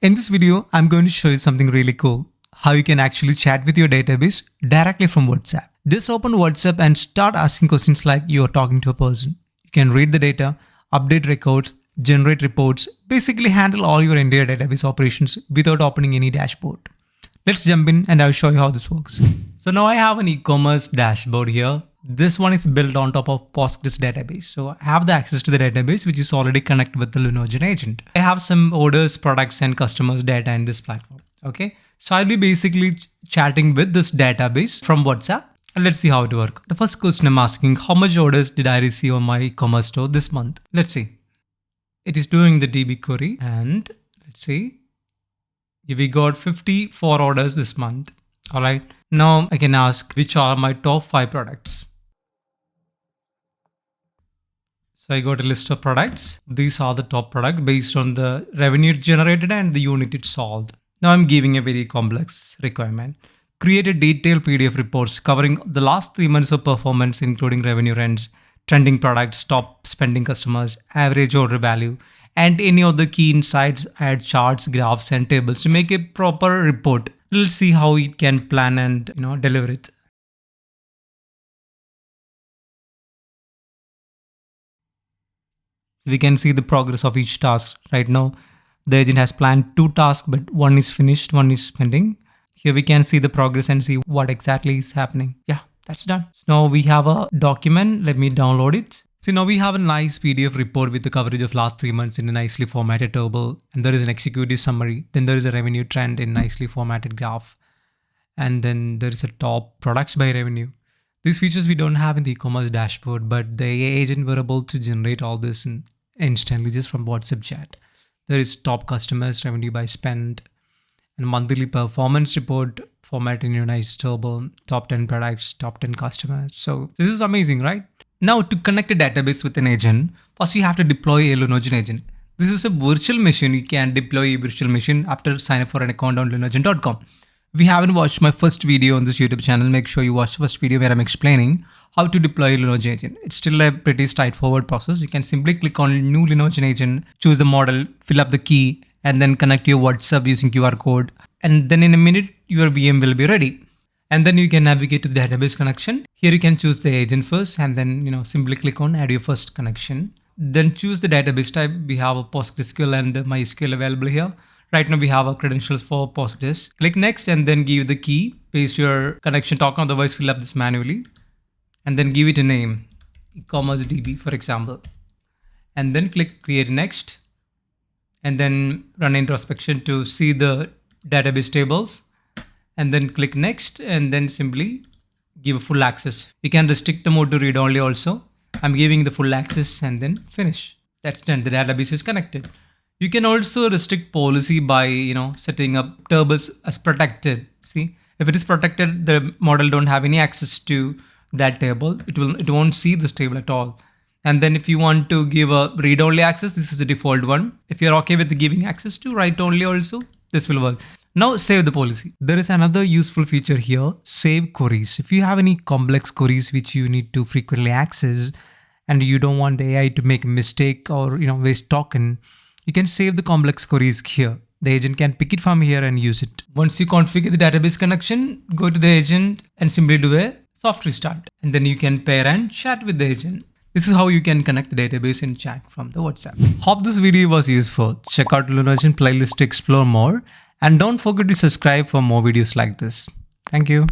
In this video, I'm going to show you something really cool. How you can actually chat with your database directly from WhatsApp. Just open WhatsApp and start asking questions like you're talking to a person. You can read the data, update records, generate reports, basically handle all your entire database operations without opening any dashboard. Let's jump in and I'll show you how this works. So now I have an e-commerce dashboard here. This one is built on top of Postgres database. So I have the access to the database, which is already connected with the Lunogen agent. I have some orders, products, and customers data in this platform. Okay. So I'll be basically chatting with this database from WhatsApp. And let's see how it works. The first question I'm asking, how much orders did I receive on my e-commerce store this month? Let's see. It is doing the DB query and let's see. We got 54 orders this month. All right. Now I can ask which are my top 5 products. So I got a list of products. These are the top products based on the revenue generated and the unit it solved. Now I'm giving a very complex requirement. Create a detailed PDF reports covering the last 3 months of performance, including revenue trends, trending products, top spending customers, average order value, and any of the key insights, add charts, graphs, and tables to make a proper report. Let's see how it can plan and deliver it. So we can see the progress of each task. Right now, the agent has planned 2 tasks, but one is finished, one is pending. Here we can see the progress and see what exactly is happening. Yeah, that's done. So now we have a document. Let me download it. So now we have a nice PDF report with the coverage of last 3 months in a nicely formatted table. And there is an executive summary. Then there is a revenue trend in nicely formatted graph. And then there is a top products by revenue. These features we don't have in the e-commerce dashboard, but the AI agent were able to generate all this instantly just from WhatsApp chat. There is top customers, revenue by spend, and monthly performance report format in your nice table, top 10 products, top 10 customers. So this is amazing, right? Now to connect a database with an agent, first you have to deploy a Lunogen agent. This is a virtual machine. You can deploy a virtual machine after sign up for an account on lunogen.com. If you haven't watched my first video on this YouTube channel, make sure you watch the first video where I'm explaining how to deploy a Lunogen agent. It's still a pretty straightforward process. You can simply click on new Lunogen agent, choose the model, fill up the key, and then connect your WhatsApp using QR code. And then in a minute, your VM will be ready. And then you can navigate to the database connection. Here you can choose the agent first and then simply click on add your first connection. Then choose the database type. We have a PostgreSQL and MySQL available here. Right now we have our credentials for Postgres. Click next and then give the key. Paste your connection token, otherwise fill up this manually. And then give it a name, eCommerce DB for example. And then click create next. And then run introspection to see the database tables. And then click next and then simply give full access. You can restrict the mode to read only also. I'm giving the full access and then finish. That's done. The database is connected. You can also restrict policy by setting up tables as protected. See, if it is protected, the model don't have any access to that table. It won't see this table at all. And then if you want to give a read only access, this is the default one. If you're okay with giving access to write only also, this will work. Now save the policy. There is another useful feature here, save queries. If you have any complex queries which you need to frequently access and you don't want the AI to make a mistake or waste token, you can save the complex queries here. The agent can pick it from here and use it. Once you configure the database connection, go to the agent and simply do a soft restart. And then you can pair and chat with the agent. This is how you can connect the database and chat from the WhatsApp. Hope this video was useful. Check out Lunogen playlist to explore more. And don't forget to subscribe for more videos like this. Thank you.